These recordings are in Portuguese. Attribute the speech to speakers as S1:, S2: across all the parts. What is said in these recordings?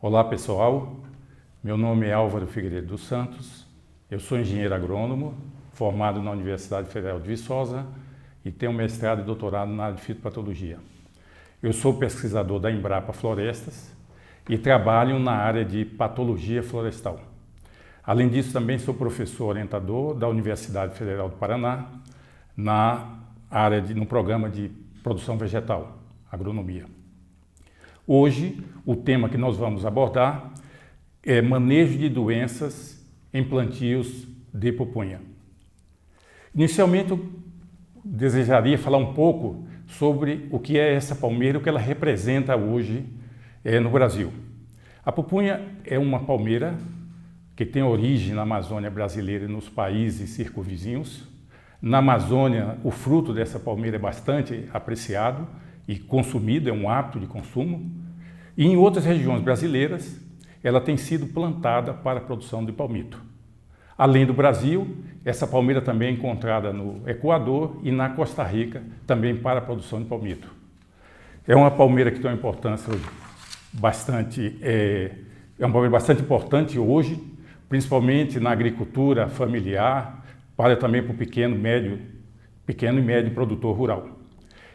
S1: Olá pessoal, meu nome é Álvaro Figueiredo dos Santos, eu sou engenheiro agrônomo, formado na Universidade Federal de Viçosa e tenho mestrado e doutorado na área de fitopatologia. Eu sou pesquisador da Embrapa Florestas e trabalho na área de patologia florestal. Além disso, também sou professor orientador da Universidade Federal do Paraná no programa de produção vegetal, agronomia. Hoje, o tema que nós vamos abordar é manejo de doenças em plantios de pupunha. Inicialmente, eu desejaria falar um pouco sobre o que é essa palmeira, o que ela representa hoje no Brasil. A pupunha é uma palmeira que tem origem na Amazônia brasileira e nos países circunvizinhos. Na Amazônia, o fruto dessa palmeira é bastante apreciado e consumido, é um hábito de consumo. E em outras regiões brasileiras, ela tem sido plantada para a produção de palmito. Além do Brasil, essa palmeira também é encontrada no Equador e na Costa Rica, também para a produção de palmito. É uma palmeira que tem uma importância uma palmeira bastante importante hoje, principalmente na agricultura familiar, também para o pequeno e médio produtor rural.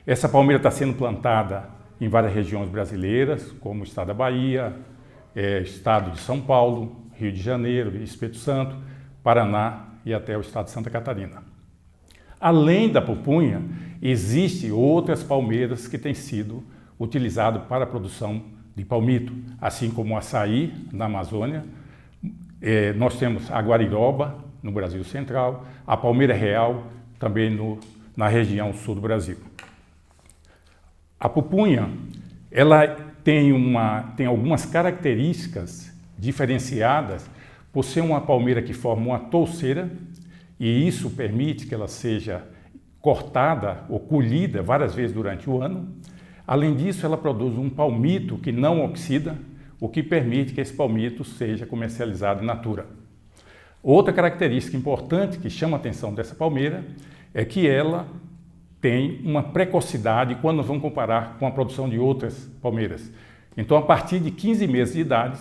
S1: Essa palmeira está sendo plantada em várias regiões brasileiras, como o estado da Bahia, estado de São Paulo, Rio de Janeiro, Espírito Santo, Paraná e até o estado de Santa Catarina. Além da pupunha, existem outras palmeiras que têm sido utilizadas para a produção de palmito, assim como o açaí na Amazônia. Nós temos a guariroba no Brasil Central, a palmeira real também na região sul do Brasil. A pupunha, ela tem algumas características diferenciadas por ser uma palmeira que forma uma touceira, e isso permite que ela seja cortada ou colhida várias vezes durante o ano. Além disso, ela produz um palmito que não oxida, o que permite que esse palmito seja comercializado in natura. Outra característica importante que chama a atenção dessa palmeira é que ela tem uma precocidade quando nós vamos comparar com a produção de outras palmeiras. Então, a partir de 15 meses de idade,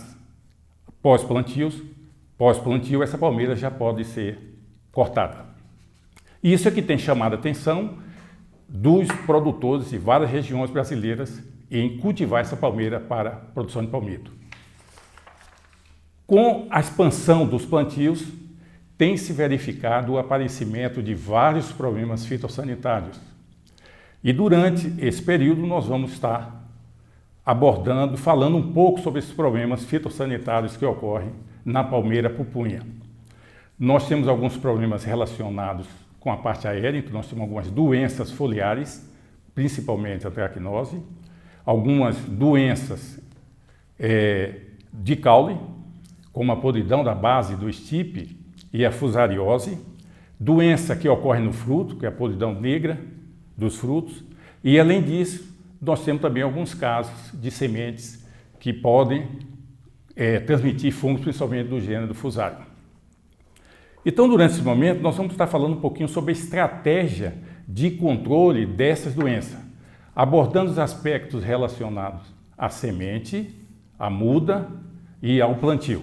S1: pós-plantio, essa palmeira já pode ser cortada. Isso é que tem chamado a atenção dos produtores de várias regiões brasileiras em cultivar essa palmeira para a produção de palmito. Com a expansão dos plantios, tem se verificado o aparecimento de vários problemas fitossanitários. E durante esse período nós vamos estar falando um pouco sobre esses problemas fitossanitários que ocorrem na palmeira pupunha. Nós temos alguns problemas relacionados com a parte aérea, então nós temos algumas doenças foliares, principalmente a anthracnose, algumas doenças de caule, como a podridão da base do estipe e a fusariose, doença que ocorre no fruto, que é a podridão negra dos frutos, e além disso, nós temos também alguns casos de sementes que podem transmitir fungos, principalmente do gênero fusário. Então, durante esse momento, nós vamos estar falando um pouquinho sobre a estratégia de controle dessas doenças, abordando os aspectos relacionados à semente, à muda e ao plantio.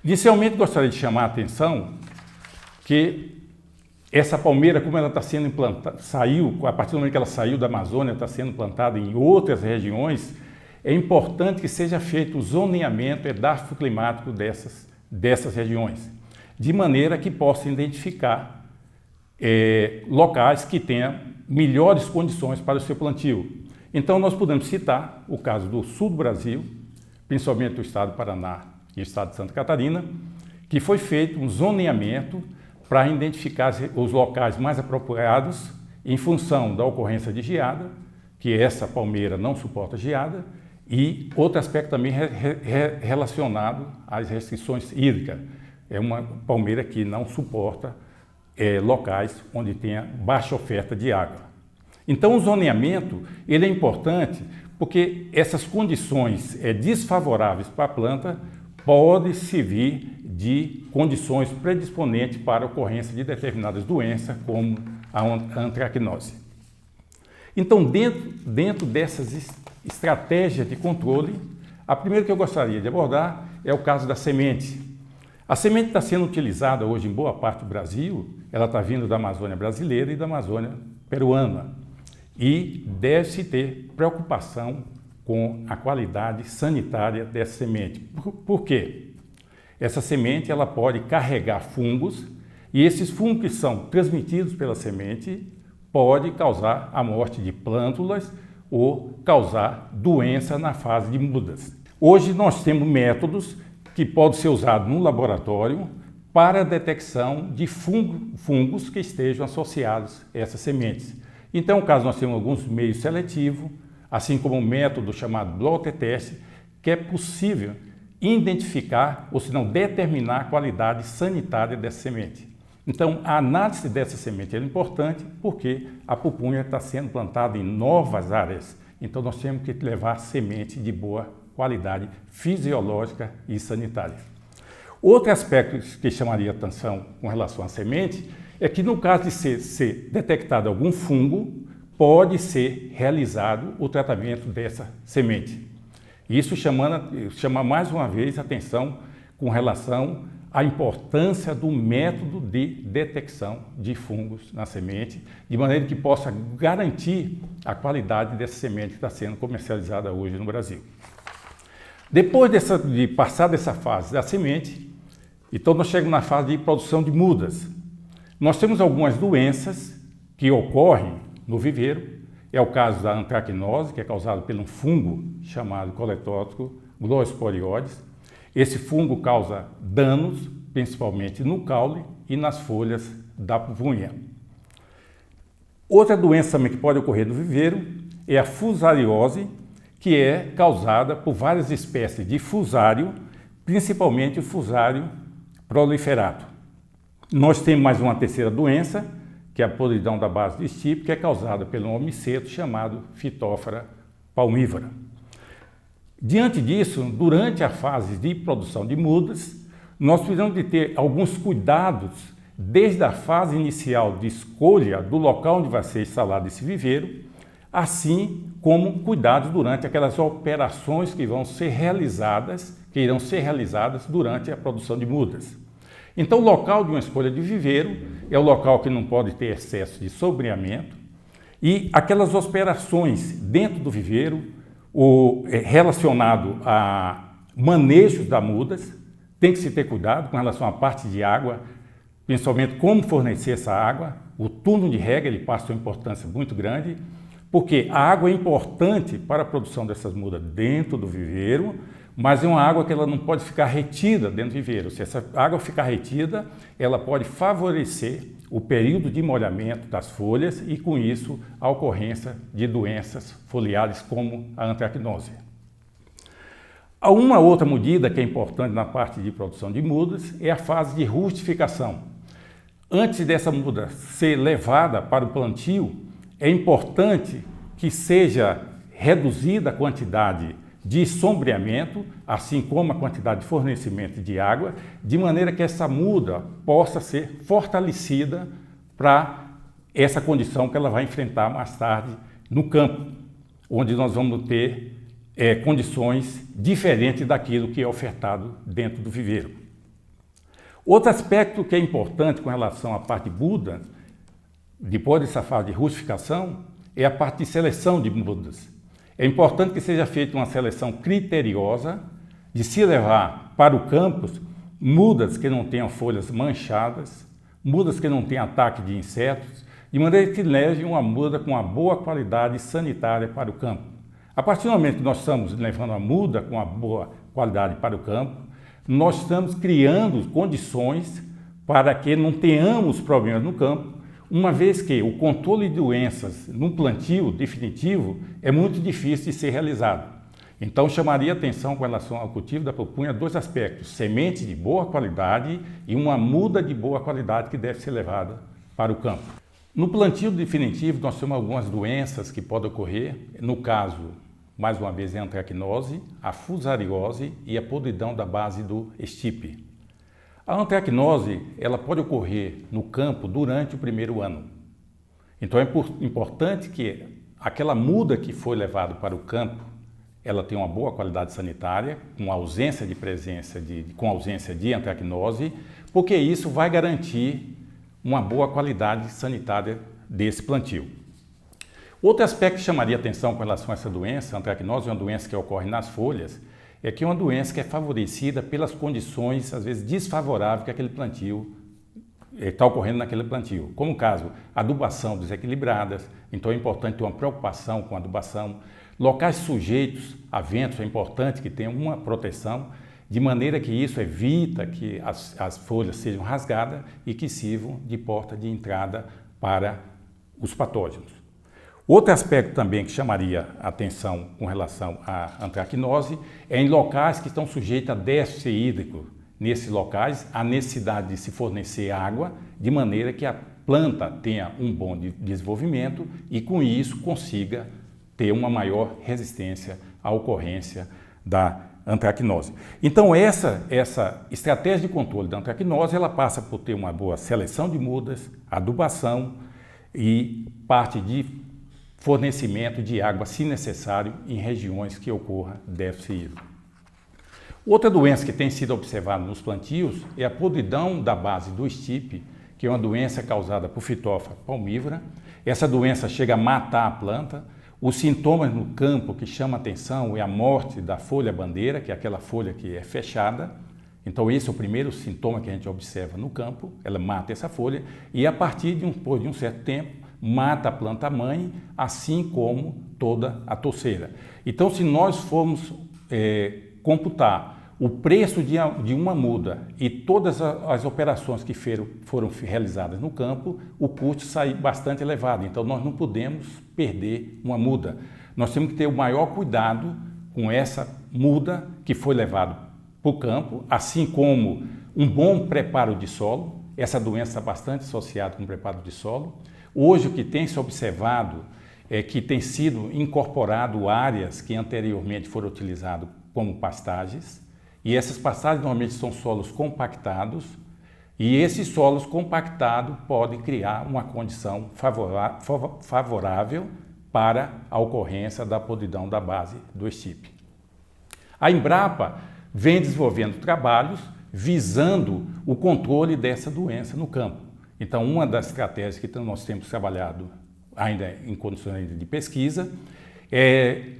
S1: Inicialmente, gostaria de chamar a atenção que essa palmeira, como ela está sendo implantada, a partir do momento que ela saiu da Amazônia, está sendo plantada em outras regiões, é importante que seja feito o zoneamento edafoclimático dessas regiões, de maneira que possa identificar locais que tenham melhores condições para o seu plantio. Então, nós podemos citar o caso do sul do Brasil, principalmente do estado do Paraná e o estado de Santa Catarina, que foi feito um zoneamento para identificar os locais mais apropriados em função da ocorrência de geada, que essa palmeira não suporta geada, e outro aspecto também relacionado às restrições hídricas. É uma palmeira que não suporta locais onde tenha baixa oferta de água. Então, o zoneamento ele é importante porque essas condições desfavoráveis para a planta podem servir de condições predisponentes para a ocorrência de determinadas doenças, como a anthracnose. Então, dentro dessas estratégias de controle, A primeira que eu gostaria de abordar é o caso da semente. A semente está sendo utilizada hoje em boa parte do Brasil, ela está vindo da Amazônia brasileira e da Amazônia peruana. E deve-se ter preocupação com a qualidade sanitária dessa semente. Por quê? Essa semente ela pode carregar fungos e esses fungos que são transmitidos pela semente podem causar a morte de plântulas ou causar doença na fase de mudas. Hoje nós temos métodos que podem ser usados no laboratório para a detecção de fungos que estejam associados a essas sementes. Então, no caso, nós temos alguns meios seletivos, assim como um método chamado blood test, que é possível identificar, ou se não determinar a qualidade sanitária dessa semente. Então, a análise dessa semente é importante porque a pupunha está sendo plantada em novas áreas. Então, nós temos que levar semente de boa qualidade fisiológica e sanitária. Outro aspecto que chamaria atenção com relação à semente é que, no caso de ser detectado algum fungo, pode ser realizado o tratamento dessa semente. Isso chama mais uma vez a atenção com relação à importância do método de detecção de fungos na semente, de maneira que possa garantir a qualidade dessa semente que está sendo comercializada hoje no Brasil. Depois de passar dessa fase da semente, então nós chegamos na fase de produção de mudas. Nós temos algumas doenças que ocorrem no viveiro. É o caso da antracnose, que é causado por um fungo chamado Coletótrico gloeosporioides. Esse fungo causa danos, principalmente no caule e nas folhas da pupunha. Outra doença também que pode ocorrer no viveiro é a fusariose, que é causada por várias espécies de fusário, principalmente o fusário proliferato. Nós temos mais uma terceira doença, que é a podridão da base do estipe, que é causada pelo homiceto chamado Phytophthora palmivora. Diante disso, durante a fase de produção de mudas, nós precisamos de ter alguns cuidados desde a fase inicial de escolha do local onde vai ser instalado esse viveiro, assim como cuidados durante aquelas operações que irão ser realizadas durante a produção de mudas. Então, o local de uma escolha de viveiro é o local que não pode ter excesso de sombreamento e aquelas operações dentro do viveiro, relacionado a manejo das mudas, tem que se ter cuidado com relação à parte de água, principalmente como fornecer essa água. O turno de rega ele passa uma importância muito grande, porque a água é importante para a produção dessas mudas dentro do viveiro, mas é uma água que ela não pode ficar retida dentro do viveiro. Se essa água ficar retida, ela pode favorecer o período de molhamento das folhas e, com isso, a ocorrência de doenças foliares como a antracnose. Há uma outra medida que é importante na parte de produção de mudas é a fase de rustificação. Antes dessa muda ser levada para o plantio, é importante que seja reduzida a quantidade de sombreamento, assim como a quantidade de fornecimento de água, de maneira que essa muda possa ser fortalecida para essa condição que ela vai enfrentar mais tarde no campo, onde nós vamos ter condições diferentes daquilo que é ofertado dentro do viveiro. Outro aspecto que é importante com relação à parte de muda, depois dessa fase de rustificação, é a parte de seleção de mudas. É importante que seja feita uma seleção criteriosa de se levar para o campo mudas que não tenham folhas manchadas, mudas que não tenham ataque de insetos, de maneira que leve uma muda com uma boa qualidade sanitária para o campo. A partir do momento que nós estamos levando a muda com uma boa qualidade para o campo, nós estamos criando condições para que não tenhamos problemas no campo, uma vez que o controle de doenças no plantio definitivo é muito difícil de ser realizado. Então, chamaria atenção com relação ao cultivo da pupunha dois aspectos: semente de boa qualidade e uma muda de boa qualidade que deve ser levada para o campo. No plantio definitivo, nós temos algumas doenças que podem ocorrer. No caso, mais uma vez, é a antracnose, a fusariose e a podridão da base do estipe. A antracnose ela pode ocorrer no campo durante o primeiro ano. Então é importante que aquela muda que foi levada para o campo, ela tem uma boa qualidade sanitária, com ausência de antracnose, porque isso vai garantir uma boa qualidade sanitária desse plantio. Outro aspecto que chamaria atenção com relação a essa doença, a antracnose é uma doença que ocorre nas folhas, é que é uma doença que é favorecida pelas condições, às vezes, desfavoráveis que aquele plantio está ocorrendo naquele plantio. Como o caso, adubação desequilibradas, então é importante ter uma preocupação com a adubação. Locais sujeitos a ventos, é importante que tenha uma proteção, de maneira que isso evita que as folhas sejam rasgadas e que sirvam de porta de entrada para os patógenos. Outro aspecto também que chamaria a atenção com relação à antracnose é em locais que estão sujeitos a déficit hídrico. Nesses locais, a necessidade de se fornecer água, de maneira que a planta tenha um bom desenvolvimento e, com isso, consiga ter uma maior resistência à ocorrência da antracnose. Então, essa estratégia de controle da antracnose, ela passa por ter uma boa seleção de mudas, adubação e parte de fornecimento de água, se necessário, em regiões que ocorra déficit hídrico. Outra doença que tem sido observada nos plantios é a podridão da base do estipe, que é uma doença causada por Phytophthora palmivora. Essa doença chega a matar a planta. Os sintomas no campo que chamam a atenção é a morte da folha bandeira, que é aquela folha que é fechada. Então esse é o primeiro sintoma que a gente observa no campo, ela mata essa folha e a partir de um certo tempo mata a planta mãe, assim como toda a touceira. Então se nós formos computar o preço de uma muda e todas as operações que foram realizadas no campo, o custo sai bastante elevado. Então nós não podemos perder uma muda. Nós temos que ter o maior cuidado com essa muda que foi levada para o campo, assim como um bom preparo de solo. Essa doença está bastante associada com o preparo de solo. Hoje o que tem se observado é que tem sido incorporado áreas que anteriormente foram utilizadas como pastagens, e essas pastagens normalmente são solos compactados, e esses solos compactados podem criar uma condição favorável para a ocorrência da podridão da base do estipe. A Embrapa vem desenvolvendo trabalhos visando o controle dessa doença no campo. Então, uma das estratégias que nós temos trabalhado ainda em condições de pesquisa é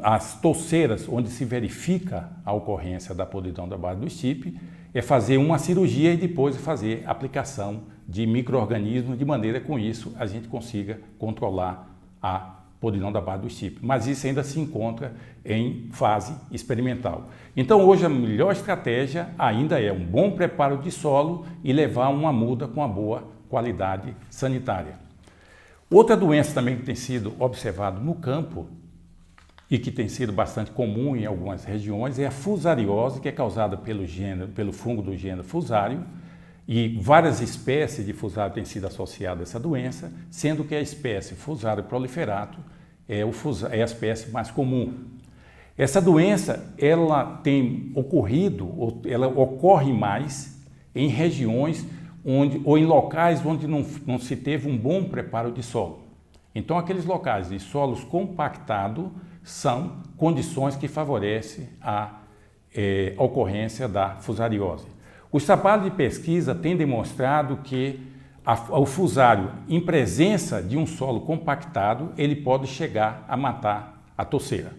S1: as touceiras, onde se verifica a ocorrência da podridão da base do estipe, é fazer uma cirurgia e depois fazer aplicação de micro-organismos, de maneira que com isso a gente consiga controlar a podridão da base do estipe. Mas isso ainda se encontra em fase experimental. Então hoje a melhor estratégia ainda é um bom preparo de solo e levar uma muda com uma boa qualidade sanitária. Outra doença também que tem sido observada no campo e que tem sido bastante comum em algumas regiões é a fusariose, que é causada pelo fungo do gênero Fusário, e várias espécies de fusário têm sido associadas a essa doença, sendo que a espécie Fusário proliferato é a espécie mais comum. Essa doença ela tem ocorrido, ela ocorre mais em regiões ou em locais onde não se teve um bom preparo de solo. Então, aqueles locais de solos compactados são condições que favorecem a ocorrência da fusariose. Os trabalhos de pesquisa têm demonstrado que o fusário, em presença de um solo compactado, ele pode chegar a matar a touceira.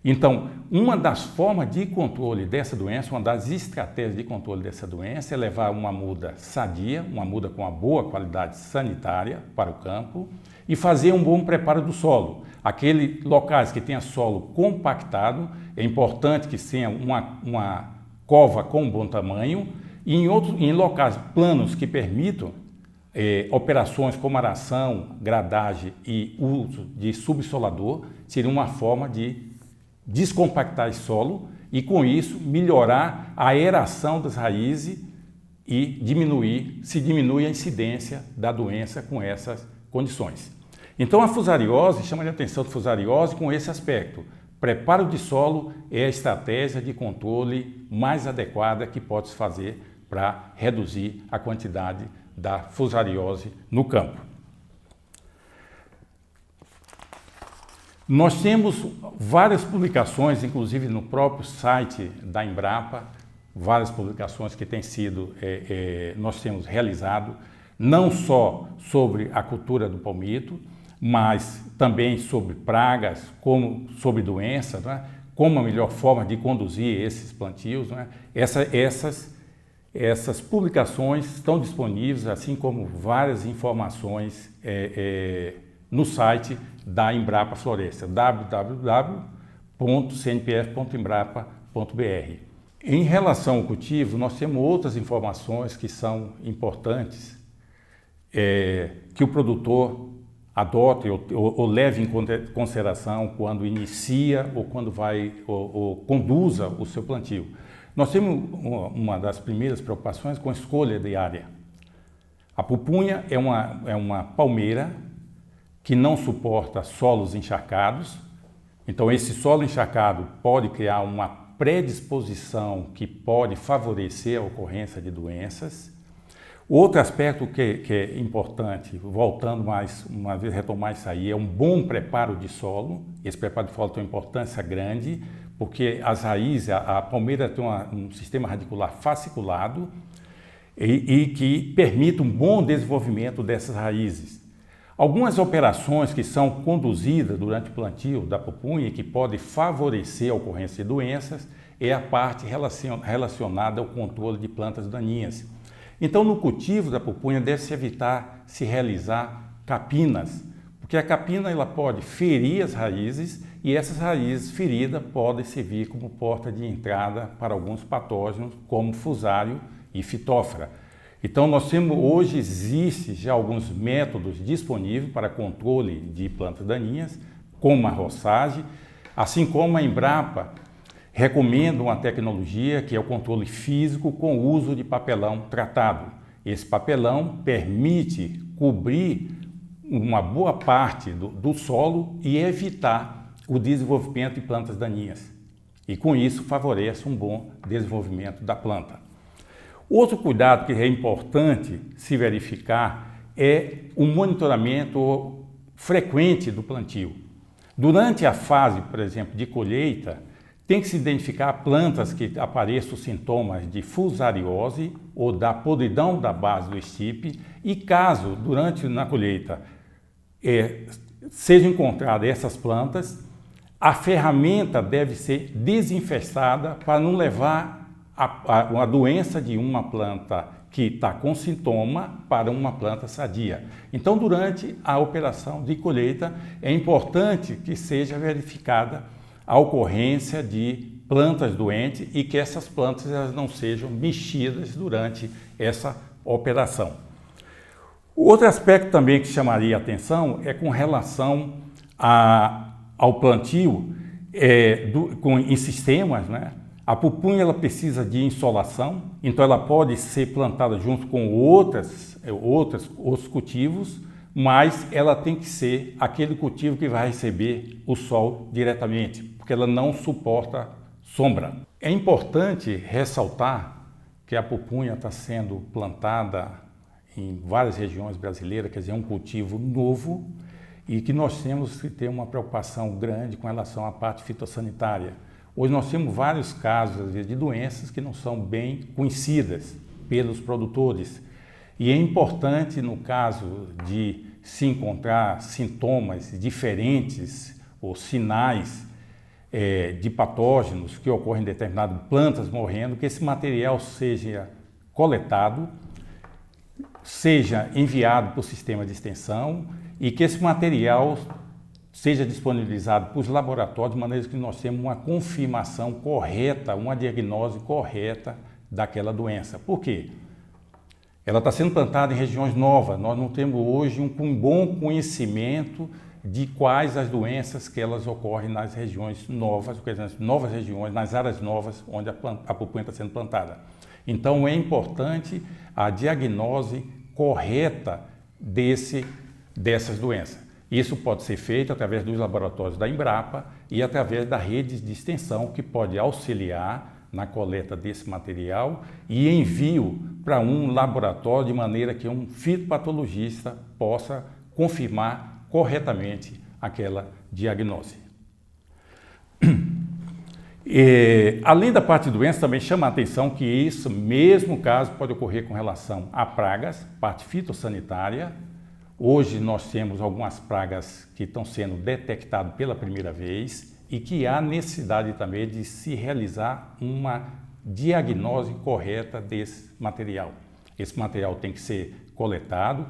S1: Então, uma das formas de controle dessa doença, uma das estratégias de controle dessa doença é levar uma muda sadia, uma muda com uma boa qualidade sanitária para o campo e fazer um bom preparo do solo. Aqueles locais que tenham solo compactado, é importante que tenha uma cova com bom tamanho e em locais planos que permitam operações como aração, gradagem e uso de subsolador, seria uma forma de descompactar esse solo e com isso melhorar a aeração das raízes e diminui a incidência da doença com essas condições. Então a fusariose, chama a atenção de fusariose com esse aspecto. Preparo de solo é a estratégia de controle mais adequada que pode se fazer para reduzir a quantidade da fusariose no campo. Nós temos várias publicações, inclusive no próprio site da Embrapa, várias publicações que têm sido, nós temos realizado, não só sobre a cultura do palmito, mas também sobre pragas, como sobre doenças, né? Como a melhor forma de conduzir esses plantios, né? Essas publicações estão disponíveis, assim como várias informações no site da Embrapa Floresta, www.cnpf.embrapa.br. Em relação ao cultivo, nós temos outras informações que são importantes, que o produtor adote ou leve em consideração quando inicia ou quando vai ou conduza o seu plantio. Nós temos uma das primeiras preocupações com a escolha de área. A pupunha é uma palmeira que não suporta solos encharcados, então esse solo encharcado pode criar uma predisposição que pode favorecer a ocorrência de doenças. Outro aspecto que é importante, voltando mais uma vez, retomar isso aí, é um bom preparo de solo. Esse preparo de solo tem uma importância grande, porque as raízes, a palmeira tem um sistema radicular fasciculado e que permite um bom desenvolvimento dessas raízes. Algumas operações que são conduzidas durante o plantio da pupunha e que podem favorecer a ocorrência de doenças é a parte relacionada ao controle de plantas daninhas. Então, no cultivo da pupunha deve-se evitar se realizar capinas, porque a capina ela pode ferir as raízes e essas raízes feridas podem servir como porta de entrada para alguns patógenos, como fusário e fitófora. Então, hoje existe já alguns métodos disponíveis para controle de plantas daninhas, como a roçagem, assim como a Embrapa recomenda uma tecnologia que é o controle físico com o uso de papelão tratado. Esse papelão permite cobrir uma boa parte do solo e evitar o desenvolvimento de plantas daninhas. E com isso favorece um bom desenvolvimento da planta. Outro cuidado que é importante se verificar é o monitoramento frequente do plantio. Durante a fase, por exemplo, de colheita, tem que se identificar plantas que apareçam sintomas de fusariose ou da podridão da base do estipe e caso, na colheita, sejam encontradas essas plantas, a ferramenta deve ser desinfestada para não levar uma doença de uma planta que está com sintoma para uma planta sadia. Então, durante a operação de colheita, é importante que seja verificada a ocorrência de plantas doentes e que essas plantas elas não sejam mexidas durante essa operação. O outro aspecto também que chamaria a atenção é com relação ao plantio em sistemas, né? A pupunha ela precisa de insolação, então ela pode ser plantada junto com outros cultivos, mas ela tem que ser aquele cultivo que vai receber o sol diretamente, porque ela não suporta sombra. É importante ressaltar que a pupunha está sendo plantada em várias regiões brasileiras, quer dizer, é um cultivo novo e que nós temos que ter uma preocupação grande com relação à parte fitossanitária. Hoje nós temos vários casos, às vezes, de doenças que não são bem conhecidas pelos produtores. E é importante, no caso de se encontrar sintomas diferentes ou sinais de patógenos que ocorrem em determinadas plantas morrendo, que esse material seja coletado, seja enviado para o sistema de extensão e que esse material seja disponibilizado para os laboratórios de maneira que nós temos uma confirmação correta, uma diagnose correta daquela doença. Por quê? Ela está sendo plantada em regiões novas, nós não temos hoje um bom conhecimento de quais as doenças que elas ocorrem nas regiões novas, nas novas regiões, nas áreas novas onde a pupunha está sendo plantada. Então é importante a diagnose correta dessas doenças. Isso pode ser feito através dos laboratórios da Embrapa e através da rede de extensão que pode auxiliar na coleta desse material e envio para um laboratório de maneira que um fitopatologista possa confirmar corretamente aquela diagnose. Além da parte de doença, também chama a atenção que esse mesmo caso pode ocorrer com relação a pragas, parte fitossanitária. Hoje nós temos algumas pragas que estão sendo detectadas pela primeira vez e que há necessidade também de se realizar uma diagnose correta desse material. Esse material tem que ser coletado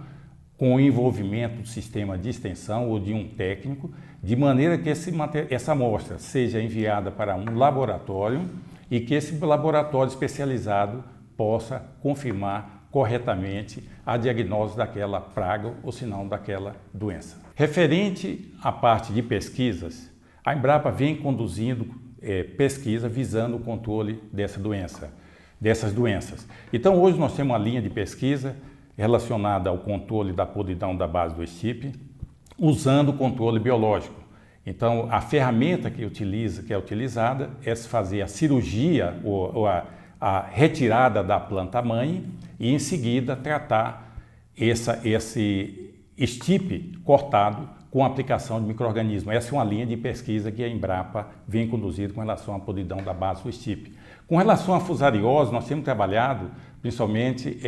S1: com o envolvimento do sistema de extensão ou de um técnico, de maneira que essa amostra seja enviada para um laboratório e que esse laboratório especializado possa confirmar corretamente a diagnose daquela praga ou se não daquela doença. Referente à parte de pesquisas, a Embrapa vem conduzindo pesquisa visando o controle dessas doenças. Então hoje nós temos uma linha de pesquisa relacionada ao controle da podridão da base do estipe, usando o controle biológico. Então, a ferramenta que é utilizada é se fazer a cirurgia ou a retirada da planta-mãe e, em seguida, tratar esse estipe cortado com a aplicação de micro-organismos. Essa é uma linha de pesquisa que a Embrapa vem conduzindo com relação à podridão da base do estipe. Com relação à fusariose, nós temos trabalhado principalmente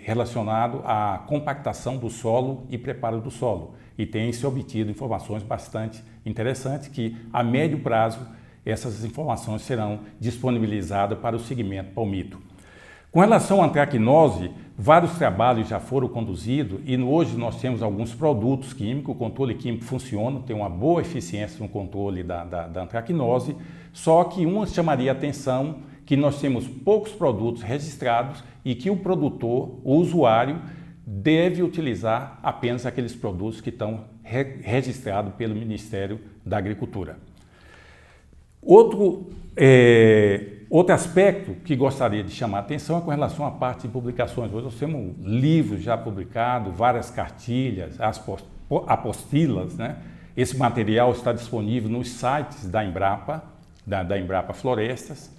S1: relacionado à compactação do solo e preparo do solo. E tem se obtido informações bastante interessantes que, a médio prazo, essas informações serão disponibilizadas para o segmento palmito. Com relação à antracnose, vários trabalhos já foram conduzidos e hoje nós temos alguns produtos químicos, o controle químico funciona, tem uma boa eficiência no controle da antracnose, só que uma chamaria a atenção que nós temos poucos produtos registrados e que o produtor, o usuário, deve utilizar apenas aqueles produtos que estão registrados pelo Ministério da Agricultura. Outro aspecto que gostaria de chamar a atenção é com relação à parte de publicações. Hoje nós temos livros já publicados, várias cartilhas, apostilas, né? Esse material está disponível nos sites da Embrapa, da Embrapa Florestas.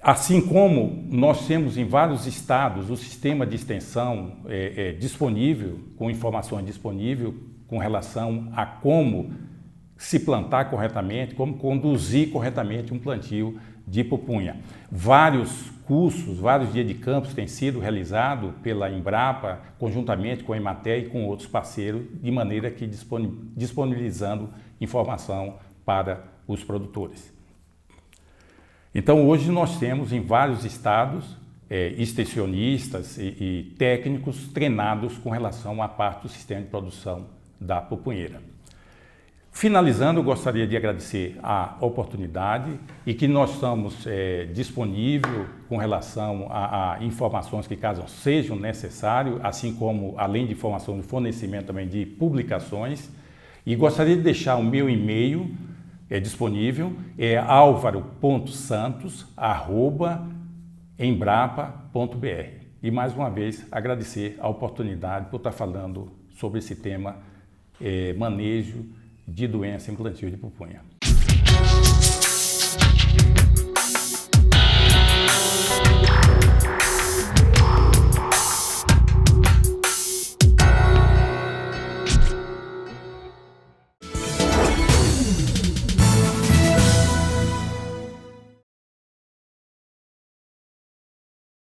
S1: Assim como nós temos em vários estados o sistema de extensão disponível, com informações disponíveis com relação a como se plantar corretamente, como conduzir corretamente um plantio de pupunha. Vários cursos, vários dias de campos têm sido realizados pela Embrapa, conjuntamente com a Emater e com outros parceiros, de maneira que disponibilizando informação para os produtores. Então hoje nós temos em vários estados extensionistas e técnicos treinados com relação à parte do sistema de produção da pupunheira. Finalizando, eu gostaria de agradecer a oportunidade e que nós estamos disponíveis com relação a informações que caso sejam necessárias, assim como além de informação de fornecimento também de publicações. E gostaria de deixar o meu e-mail disponível, é alvaro.santos@embrapa.br. E mais uma vez agradecer a oportunidade por estar falando sobre esse tema, manejo de doença em plantio de pupunha.